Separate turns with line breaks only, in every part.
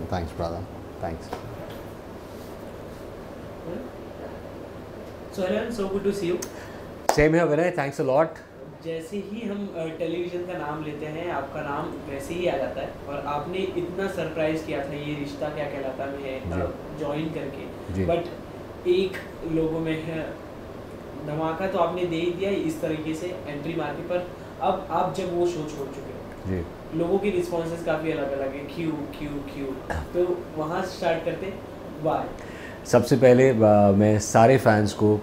Thanks, brother. Thanks.
So Aryan, so good to see you.
Same here, Vinay. Thanks a lot.
जैसे ही हम television का नाम लेते हैं आपका नाम वैसे ही आ जाता है, और आपने इतना सरप्राइज़ किया था ये रिश्ता क्या कहलाता में ज्वाइन करके, बट एक लोगों में है धमाका तो आपने दे ही दिया इस तरीके से एंट्री मार के। पर अब आप जब वो शो छोड़ चुके हो
जी,
लोगों की रिस्पॉन्सेज काफ़ी अलग अलग है, क्यों क्यों क्यों, तो वहाँ स्टार्ट करते वाई।
सबसे पहले मैं सारे फैंस को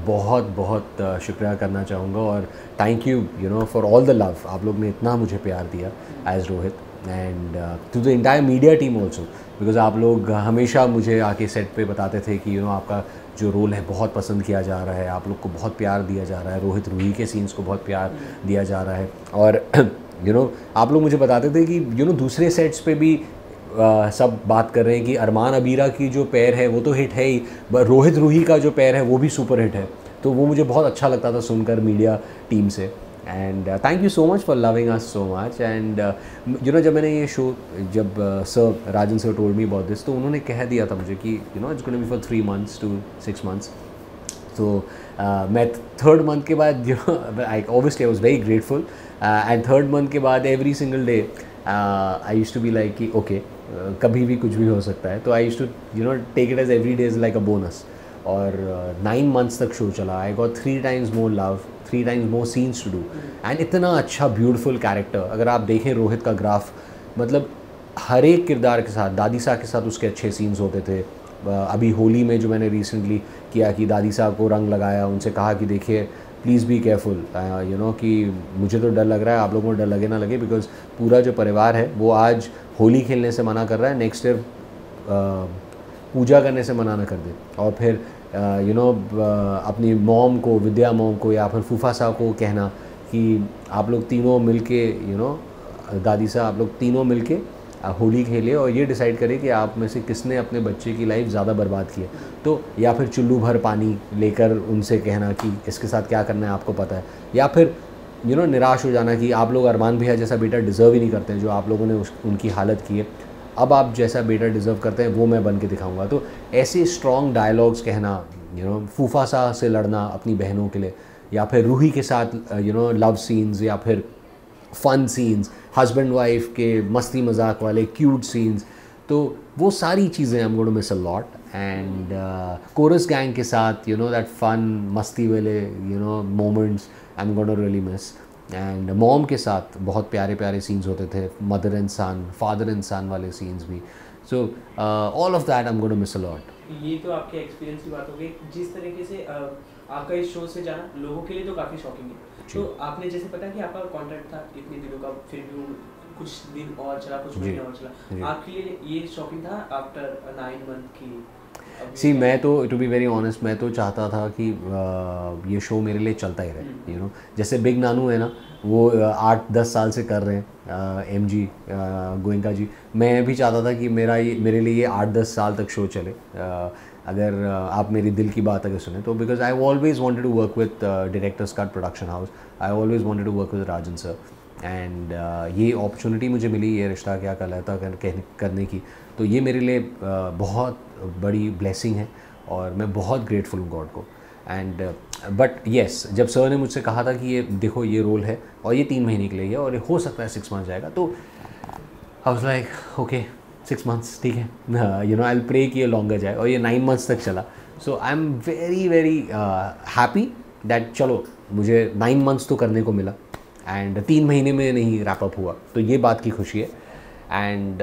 बहुत बहुत शुक्रिया करना चाहूँगा, और thank you for all the love. आप लोग ने इतना मुझे प्यार दिया as Rohit, and to the entire media team also, because आप लोग हमेशा मुझे आके सेट पे बताते थे कि आपका जो रोल है बहुत पसंद किया जा रहा है, आप लोग को बहुत प्यार दिया जा रहा है, रोहित रूही के सीन्स को बहुत प्यार दिया जा रहा है। और आप लोग मुझे बताते थे कि दूसरे सेट्स पे भी सब बात कर रहे हैं कि अरमान अबीरा की जो पैर है वो तो हिट है ही, रोहित रूही का जो पैर है वो भी सुपर हिट है। तो वो मुझे बहुत अच्छा लगता था सुनकर मीडिया टीम से। And thank you so much for loving us so much. And जब मैंने ये शो, जब sir Rajan sir told me about this, तो उन्होंने कह दिया था मुझे कि it's gonna be for 3 months to 6 months। तो मैं 3rd month के बाद I obviously I was very grateful, and 3rd month के बाद every single day I used to be like कि ओके कभी भी कुछ भी हो सकता है। तो I used to take it as every day is like a bonus. और 9 months तक शो चला। आई गॉट 3 times more love, 3 times more scenes to do, and इतना अच्छा ब्यूटीफुल कैरेक्टर। अगर आप देखें रोहित का ग्राफ, मतलब हर एक किरदार के साथ, दादी साहब के साथ उसके अच्छे सीन्स होते थे। अभी होली में जो मैंने रिसेंटली किया कि दादी साहब को रंग लगाया, उनसे कहा कि देखिए प्लीज़ बी केयरफुल, कि मुझे तो डर लग रहा है, आप लोगों को डर लगे ना लगे, बिकॉज पूरा जो परिवार है वो आज होली खेलने से मना कर रहा है, नेक्स्ट ईयर पूजा करने से मना ना कर दे। और फिर अपनी मॉम को, विद्या मॉम को या फिर फूफा साहब को कहना कि आप लोग तीनों मिलके दादी साहब आप लोग तीनों मिलके होली खेले और ये डिसाइड करें कि आप में से किसने अपने बच्चे की लाइफ ज़्यादा बर्बाद की है। तो या फिर चुल्लू भर पानी लेकर उनसे कहना कि इसके साथ क्या करना है आपको पता है, या फिर निराश हो जाना कि आप लोग अरमान भैया जैसा बेटा डिज़र्व ही नहीं करते हैं, जो आप लोगों ने उनकी हालत की है, अब आप जैसा बेटा डिज़र्व करते हैं वो मैं बन के दिखाऊंगा। तो ऐसे स्ट्रॉन्ग डायलॉग्स कहना, फूफा साहब से लड़ना अपनी बहनों के लिए, या फिर रूही के साथ लव सीन्स, या फिर फन सीन्स, हस्बैंड वाइफ के मस्ती मजाक वाले क्यूट सीन्स, तो वो सारी चीज़ें I am going to miss a lot. And chorus gang के साथ दैट फन मस्ती वाले moments I am going to really miss. And mom के साथ बहुत प्यारे प्यारे सीन्स होते थे, mother and son, father and son वाले सीन्स भी। So all of that I am going to miss a lot.
ये तो आपके एक्सपीरियंस की बात हो गई। जिस तरीके से आपका इस शो से जाना लोगों के लिए तो काफ़ी शॉकिंग है। तो आपने जैसे पता कि आपका कॉन्ट्रैक्ट था इतने दिनों का, फिर भी कुछ दिन और चला, कुछ महीने और चला, आपके लिए ये शॉकिंग था आफ्टर 9 month की?
सी मैं तो टू बी वेरी ऑनेस्ट, मैं तो चाहता था कि ये शो मेरे लिए चलता ही रहे। जैसे बिग नानू है ना, वो 8-10 साल से कर रहे हैं, MG गोयनका जी, मैं भी चाहता था कि मेरे लिए ये 8-10 साल तक शो चले। अगर आप मेरी दिल की बात अगर सुने तो, because I always wanted to work with directors cut production house, I always wanted to work with Rajan sir, and ये अपॉर्चुनिटी मुझे मिली ये रिश्ता क्या कहलाता करने की, तो ये मेरे लिए बहुत बड़ी ब्लेसिंग है और मैं बहुत ग्रेटफुल हूँ गॉड को। एंड बट येस, जब सर ने मुझसे कहा था कि ये देखो ये रोल है और ये 3 महीने के लिए है और ये हो सकता है 6 months जाएगा, तो I was like okay 6 months ठीक है, आई विल प्रे कि ये लॉन्गर जाए, और ये 9 months तक चला। So I am very very happy that चलो मुझे 9 months तो करने को मिला, एंड 3 महीने में नहीं रैप अप हुआ, तो ये बात की खुशी है। एंड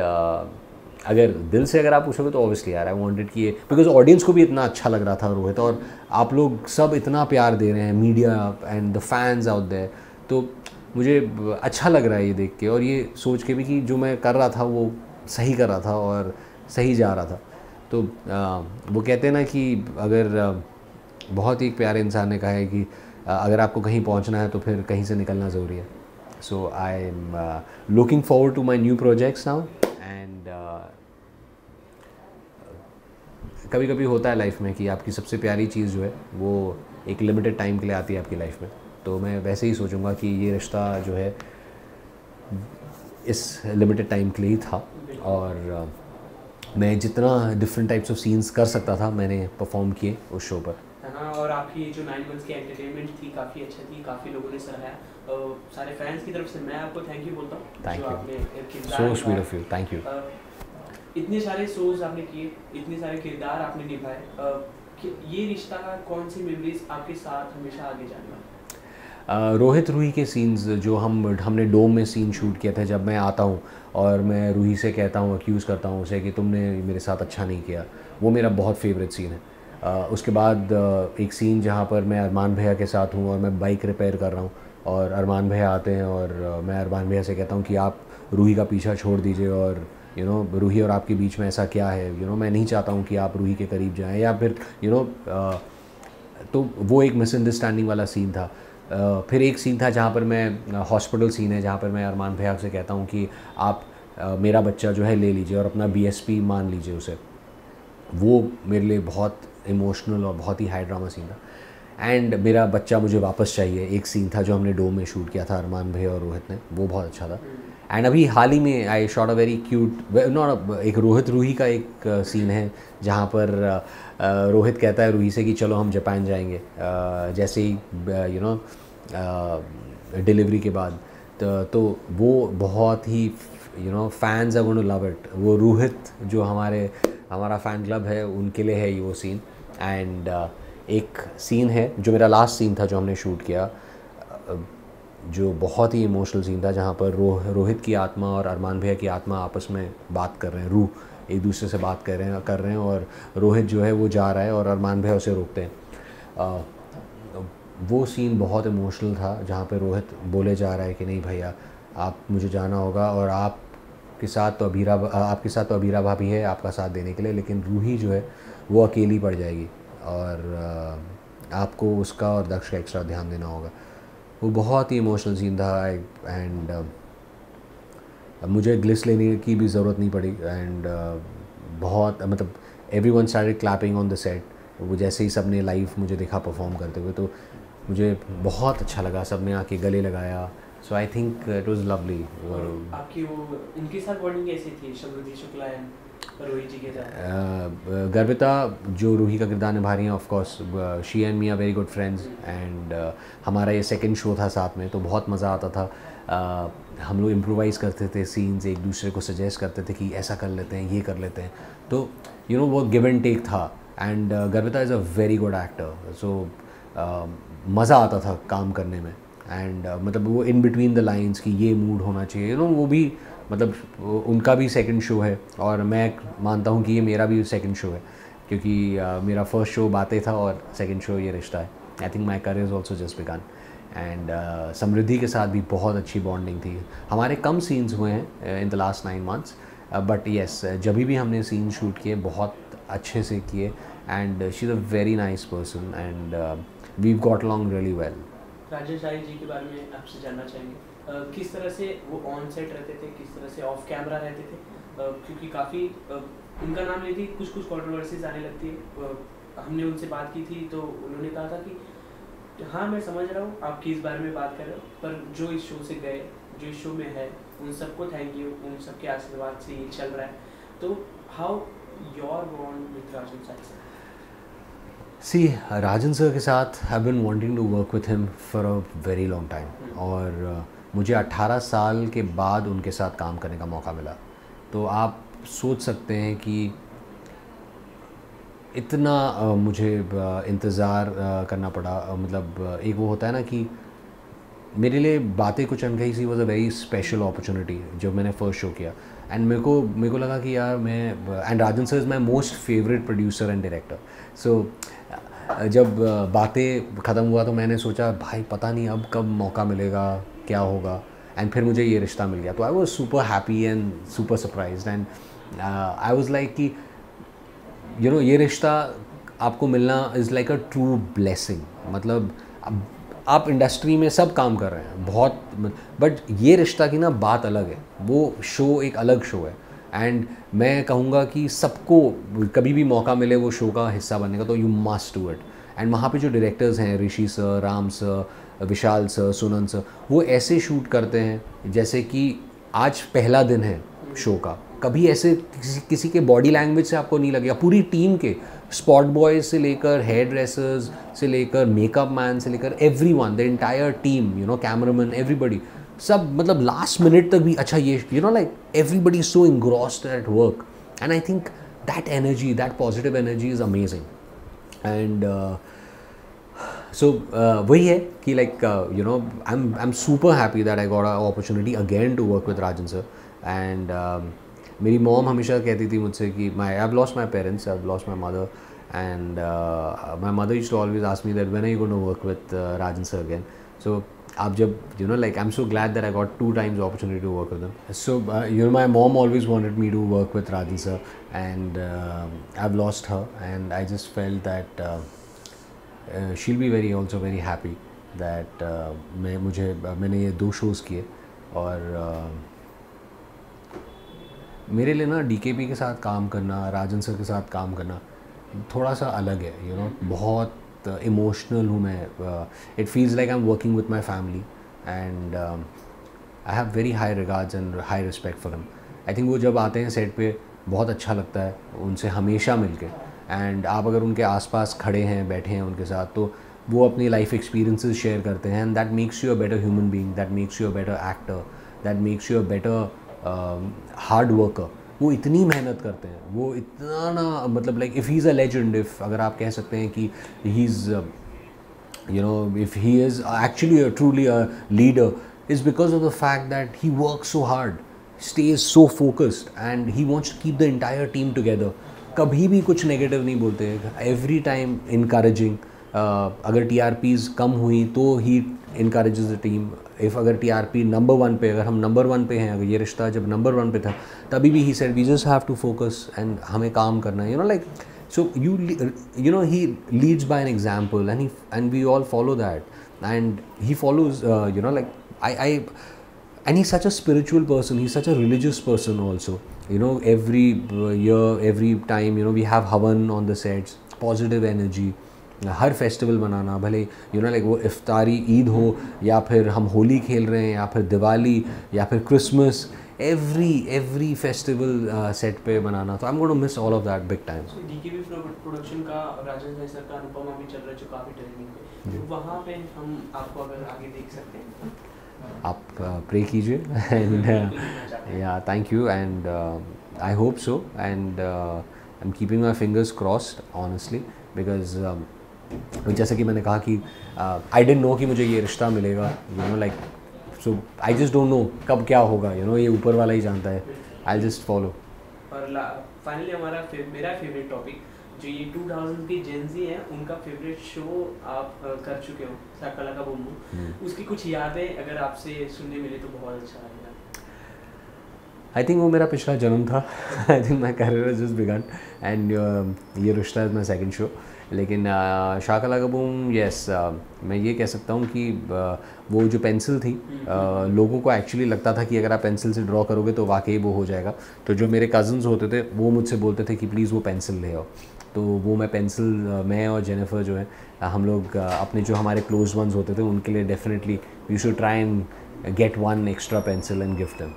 अगर दिल से अगर आप पूछोगे तो ऑब्वियसली यार आई वांटेड कि ये, बिकॉज ऑडियंस को भी इतना अच्छा लग रहा था रोहित, और आप लोग सब इतना प्यार दे रहे हैं, media and the fans out there, तो मुझे अच्छा लग रहा है ये देख के, और ये सोच के भी कि जो मैं कर रहा था वो सही कर रहा था और सही जा रहा था। तो वो कहते हैं ना कि अगर बहुत ही प्यारे इंसान ने कहा है कि अगर आपको कहीं पहुंचना है तो फिर कहीं से निकलना ज़रूरी है। So I am looking forward to my new projects now. And कभी कभी होता है लाइफ में कि आपकी सबसे प्यारी चीज़ जो है वो एक लिमिटेड टाइम के लिए आती है आपकी लाइफ में, तो मैं वैसे ही सोचूंगा कि ये रिश्ता जो है इस लिमिटेड टाइम के लिए ही था, और मैं जितना डिफरेंट टाइप्स ऑफ सीन्स कर सकता था मैंने परफॉर्म किए उस शो पर।
हाँ, और आपकी जो 9 मंथ्स की एंटरटेनमेंट थी काफ़ी अच्छा थी, काफ़ी लोगों ने सराहा। सारे फैंस की तरफ से मैं आपको थैंक यू बोलता हूँ।
थैंक
जो
यू,
आपने
so sweet of you, thank you.
इतने सारे शोज आपने किए, इतने सारे किरदार आपने निभाए, ये रिश्ता का कौन सी मेमोरीज आपके साथ हमेशा आगे जाने वाली?
रोहित रूही के सीन्स जो हमने डोम में सीन शूट किया था, जब मैं आता हूँ और मैं रूही से कहता हूँ, अक्यूज़ करता हूँ उसे कि तुमने मेरे साथ अच्छा नहीं किया, वो मेरा बहुत फेवरेट सीन है। उसके बाद एक सीन जहाँ पर मैं अरमान भैया के साथ हूँ और मैं बाइक रिपेयर कर रहा हूँ और अरमान भैया आते हैं और मैं अरमान भैया से कहता हूँ कि आप रूही का पीछा छोड़ दीजिए और रूही और आपके बीच में ऐसा क्या है, मैं नहीं चाहता हूँ कि आप रूही के करीब जाएं, या फिर तो वो एक मिसअंडरस्टैंडिंग वाला सीन था। फिर एक सीन था जहाँ पर मैं हॉस्पिटल सीन है जहाँ पर मैं अरमान भैया से कहता हूँ कि आप मेरा बच्चा जो है ले लीजिए और अपना BSP मान लीजिए उसे। वो मेरे लिए बहुत इमोशनल और बहुत ही हाई ड्रामा सीन था। एंड मेरा बच्चा मुझे वापस चाहिए, एक सीन था जो हमने डोम में शूट किया था अरमान भैया और रोहित ने, वो बहुत अच्छा था। एंड अभी हाल ही में आई शॉट अ वेरी क्यूट एक रोहित रूही का एक सीन है जहाँ पर रोहित कहता है रूही से कि चलो हम जापान जाएंगे, जैसे ही डिलीवरी के बाद। तो वो बहुत ही fans are going to love it. वो रोहित जो हमारा फ़ैन क्लब है उनके लिए है ये वो सीन। एंड एक सीन है जो मेरा लास्ट सीन था जो हमने शूट किया, जो बहुत ही इमोशनल सीन था, जहाँ पर रोहित की आत्मा और अरमान भैया की आत्मा आपस में बात कर रहे हैं, रूह एक दूसरे से बात कर रहे हैं और रोहित जो है वो जा रहा है और अरमान भैया उसे रोकते हैं। वो सीन बहुत इमोशनल था जहाँ पे रोहित बोले जा रहा है कि नहीं भैया आप मुझे जाना होगा और आपके साथ तो अबीरा भाभी है आपका साथ देने के लिए, लेकिन रूही जो है वो अकेली पड़ जाएगी और आपको उसका और दक्ष का एक्स्ट्रा ध्यान देना होगा। वो बहुत ही इमोशनल सीन था। एंड मुझे ग्लिस लेने की भी ज़रूरत नहीं पड़ी। एंड बहुत मतलब everyone started clapping on the set. वो जैसे ही सब ने लाइव मुझे देखा परफॉर्म करते हुए तो मुझे बहुत अच्छा लगा, सब ने आके गले लगाया। So I think it was lovely.
आपकी वो उनके साथ बॉन्डिंग कैसी थी, समृद्धि शुक्ला एंड रोहित जी के साथ?
गर्विता जो रूही का किरदार निभा रही हैं, of course she and me are very good friends. And हमारा ये सेकंड शो था साथ में, तो बहुत मज़ा आता था। हम लोग इम्प्रोवाइज़ करते थे सीन्स, एक दूसरे को सजेस्ट करते थे कि ऐसा कर लेते हैं, ये कर लेते हैं, तो वो गिव एंड टेक था। And Garvita is a very good actor, so मज़ा आता था काम करने में। एंड मतलब वो इन बिटवीन द लाइंस कि ये मूड होना चाहिए, वो भी मतलब उनका भी सेकंड शो है और मैं मानता हूँ कि ये मेरा भी सेकंड शो है, क्योंकि मेरा फर्स्ट शो बातें था और सेकंड शो ये रिश्ता है। I think my career is also just begun. And Samriddhi के साथ भी बहुत अच्छी बॉन्डिंग थी। हमारे कम सीन्स हुए हैं in the last 9 months, but yes जब भी हमने सीन शूट किए बहुत अच्छे से किए। And she is a very nice person and we've got along really well.
Rajesh Rai ji के बारे में आपसे जानना चाहेंगे, किस तरह से वो ऑन सेट रहते थे, किस तरह से ऑफ कैमरा रहते थे? क्योंकि काफ़ी उनका नाम लेते ही कुछ कंट्रोवर्सीज आने लगती है। हमने उनसे बात की थी तो उन्होंने कहा था कि हाँ मैं समझ रहा हूँ आप किस बारे में बात कर रहे हो, पर जो इस शो से गए, जो इस शो में है, उन सबको थैंक यू, उन सबके आशीर्वाद से ये चल रहा है। तो how your bond with Rajan sir?
See Rajan sir के साथ I been wanting to work with him for a very long time और मुझे 18 साल के बाद उनके साथ काम करने का मौका मिला। तो आप सोच सकते हैं कि इतना मुझे इंतज़ार करना पड़ा। मतलब एक वो होता है ना कि मेरे लिए बातें कुछ अनकही सी was a very special opportunity जब मैंने फ़र्स्ट शो किया। एंड मेरे को लगा कि यार and Rajan sir is my most favourite producer and director. So जब बातें ख़त्म हुआ तो मैंने सोचा भाई पता नहीं अब कब मौका मिलेगा, क्या होगा। एंड फिर मुझे ये रिश्ता मिल गया तो I was super happy and super surprised. And I was like कि ये रिश्ता आपको मिलना is like a true blessing. मतलब आप इंडस्ट्री में सब काम कर रहे हैं बहुत, बट ये रिश्ता की ना बात अलग है। वो शो एक अलग शो है एंड मैं कहूँगा कि सबको कभी भी मौका मिले वो शो का हिस्सा बनने का तो you must do it. And वहाँ पे जो डायरेक्टर्स हैं ऋषि सर, राम सर, विशाल सर, सुनन सर, वो ऐसे शूट करते हैं जैसे कि आज पहला दिन है शो का कभी ऐसे किसी के बॉडी लैंग्वेज से आपको नहीं लगेगा, पूरी टीम के स्पॉट बॉयज से लेकर हेयर ड्रेसर्स से लेकर मेकअप मैन से लेकर everyone, the entire team, you know, cameraman, everybody, सब मतलब लास्ट मिनट तक भी अच्छा ये, you know, like everybody is so engrossed at work, and I think that energy, that positive energy is amazing. And so वही है कि like you know, I am super happy that I got a opportunity again to work with Rajan sir. And मेरी mom हमेशा कहती थी मुझसे कि आई have lost my parents, I have lost my mother, and my mother used to always ask me that when are you going to work with Rajan sir again. So आप जब, you know, like I'm so glad that I got 2 times opportunity to work with them. So you know, my mom always wanted me to work with Rajan sir, and I've lost her, and I just felt that she'll be also very happy that मैंने ये 2 shows किए. और मेरे लिए ना DKP के साथ काम करना, राजन सर के साथ काम करना थोड़ा सा अलग है, you know, बहुत इमोशनल हूँ मैं. It feels like I am working with my family, and I have very high regards and high respect for him. I think वो जब आते हैं सेट पे बहुत अच्छा लगता है उनसे हमेशा मिलके, एंड आप अगर उनके आसपास खड़े हैं, बैठे हैं उनके साथ, तो वो अपनी लाइफ एक्सपीरियंसेस शेयर करते हैं, and that makes you a better human being, that makes you a better actor, that makes you a better hard worker. वो इतनी मेहनत करते हैं, वो इतना ना, मतलब like if he is a legend, if अगर आप कह सकते हैं कि he is, you know, if he is actually truly a leader, is because of the fact that he works so hard, stays so focused, and he wants to keep the entire team together. कभी भी कुछ negative नहीं बोलते, every time encouraging. अगर TRPs कम हुई तो he encourages the team. If अगर TRP number 1 पे, अगर हम नंबर 1 पे हैं, अगर ये रिश्ता जब नंबर 1 पे था, तभी भी he said we just have to focus and हमें काम करना है, you know, like. So you know, he leads by an example, and we all follow that, and he follows, you know, like and he's such a spiritual person, he's such a religious person also, you know. Every year, every time, you know, we have Havan on the sets, positive energy. हर festival बनाना, भले you know, like वो इफ्तारी ईद हो, या फिर हम होली खेल रहे हैं, या फिर दिवाली, या फिर क्रिसमस, एवरी फेस्टिवल सेट पे बनाना. तो I am going to miss all of that big time.
DKP production का राजन भाई सर का अनुपमा भी चल रहा है जो काफ़ी ट्रेंडिंग पे, तो वहाँ पे हम आपको अगर आगे देख सकते हैं.
आप प्रे कीजिए, एंड या thank you, and I hope so, and I am keeping my fingers crossed honestly, because जैसे कि मैंने कहा कि आई डिडंट नो कि मुझे ये रिश्ता मिलेगा, you know, like. So I just don't know कब क्या होगा, यू नो, ये ऊपर वाला ही जानता है. I just follow. और
फाइनली मेरा फेवरेट टॉपिक, जो ये 2000 की जेंजी हैं, उनका फेवरेट शो आप कर चुके हो, शाका लाका बूम बूम, उसकी कुछ यादें अगर आपसे सुनने मिले तो बहुत अच्छा लगेगा.
आई थिंक वो मेरा पिछला जन्म था. I think my career just begun, and ये रिश्ता इज़ माई सेकेंड शो. लेकिन शाका लाका बूम, यस, मैं ये कह सकता हूँ कि वो जो पेंसिल थी, लोगों को एक्चुअली लगता था कि अगर आप पेंसिल से ड्रॉ करोगे तो वाकई वो हो जाएगा. तो जो मेरे कज़न्स होते थे वो मुझसे बोलते थे कि प्लीज़ वो पेंसिल ले आओ. तो वो मैं पेंसिल, मैं और जेनिफर जो है, हम लोग अपने जो हमारे क्लोज वंस होते थे उनके लिए definitely we should try and get 1 extra pencil and gift them.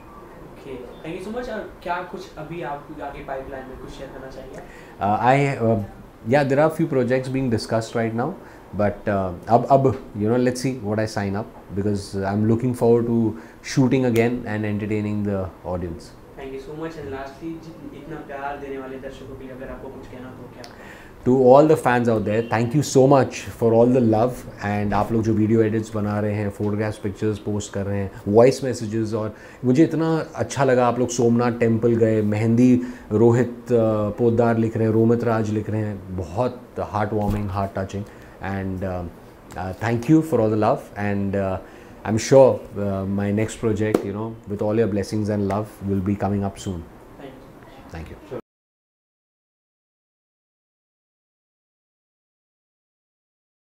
Thank you so much. और क्या कुछ अभी आप आगे पाइपलाइन में कुछ शेयर करना चाहिए?
Yeah, there are a few projects being discussed right now, but you know, let's see what I sign up, because I'm looking forward to shooting again and entertaining the audience.
Thank you so much. And lastly, इतना प्यार देने वाले दर्शकों के लिए अगर आपको कुछ कहना तो क्या?
To all the fans out there, thank you so much for all the love, and आप लोग जो वीडियो एडिट्स बना रहे हैं, फोटोग्राफ्स, पिक्चर्स पोस्ट कर रहे हैं, वॉइस मैसेजेस, और मुझे इतना अच्छा लगा. आप लोग सोमनाथ टेम्पल गए, मेहंदी रोहित पोद्दार लिख रहे हैं, रोमित राज लिख रहे हैं, बहुत heart warming, heart touching, and thank you for all the love, and I am sure my next project, you know, with all your blessings and love will be coming up soon.
Thank you.
Thank you.